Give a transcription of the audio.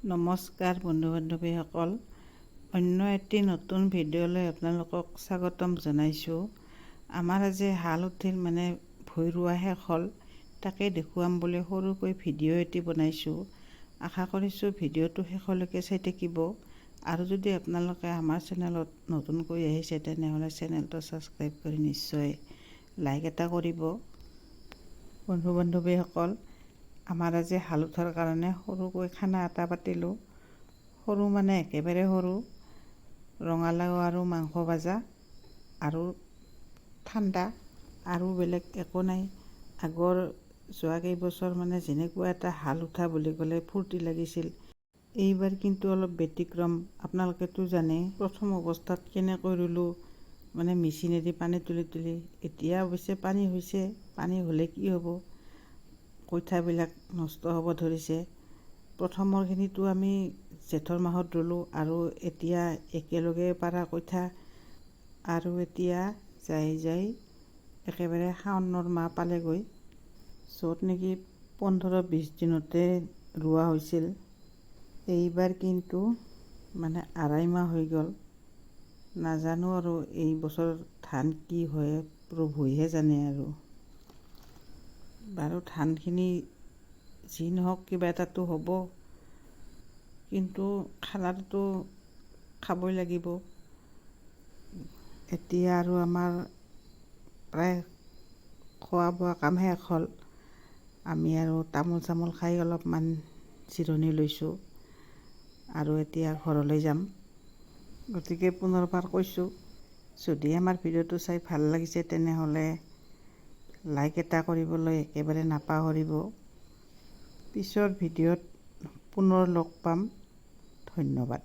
নমস্কাৰ বন্ধু বান্ধৱীসকল, অন্য এটি নতুন ভিডিঅ'লৈ আপোনালোকক স্বাগতম জনাইছোঁ। আমাৰ আজি হাল উঠিল ভুই ৰোৱা শেষ হ'ল, তাকে দেখুৱাম বুলি সৰুকৈ ভিডিঅ' এটি বনাইছোঁ। আশা কৰিছোঁ ভিডিঅ'টো শেষলৈকে চাই থাকিব। আৰু যদি আপোনালোকে আমাৰ চেনেলত নতুনকৈ আহিছে তেনেহ'লে চেনেলটো ছাবস্ক্ৰাইব কৰি নিশ্চয় লাইক এটা কৰিব। বন্ধু বান্ধৱীসকল, আমাৰ আজি হাল উঠাৰ কাৰণে সৰুকৈ খানা এটা পাতিলোঁ। সৰু একেবাৰে সৰু, ৰঙালাও আৰু মাংস ভাজা আৰু ঠাণ্ডা, আৰু বেলেগ একো নাই। আগৰ যোৱা কেইবছৰ যেনেকুৱা এটা হাল উঠা বুলি ক'লে ফূৰ্তি লাগিছিল, এইবাৰ কিন্তু অলপ ব্যতিক্ৰম। আপোনালোকেতো জানে প্ৰথম অৱস্থাত কেনেকৈ ৰুলোঁ, মেচিনেদি পানী তুলি তুলি। এতিয়া অৱশ্যে পানী হৈছে, পানী হ'লে কি হ'ব, কঠীয়াবিলাক নষ্ট হ'ব ধৰিছে। প্ৰথমৰখিনিতো আমি জেঠৰ মাহত ৰুলোঁ, আৰু এতিয়া একেলগে পাৰা কঠীয়া, আৰু এতিয়া যাই একেবাৰে শাওণৰ মাহ পালেগৈ, য'ত নেকি 15-20 দিনতে ৰোৱা হৈছিল। এইবাৰ কিন্তু আঢ়াই মাহ হৈ গ'ল। নাজানো আৰু এই বছৰ ধান কি হয়, প্ৰভুহে জানে। আৰু বাৰু ধানখিনি যি নহওক কিবা এটাতো হ'ব, কিন্তু খানাটোতো খাবই লাগিব। এতিয়া আৰু আমাৰ প্ৰায় খোৱা বোৱা কাম শেষ হ'ল। আমি আৰু তামোল চামোল খাই অলপমান জিৰণি লৈছোঁ, আৰু এতিয়া ঘৰলৈ যাম। গতিকে পুনৰবাৰ কৈছোঁ, যদি আমাৰ ভিডিঅ'টো চাই ভাল লাগিছে তেনেহ'লে লাইক এটা কৰিবলৈ একেবাৰে নাপাহৰিব। পিছৰ ভিডিঅ'ত পুনৰ লগ পাম। ধন্যবাদ।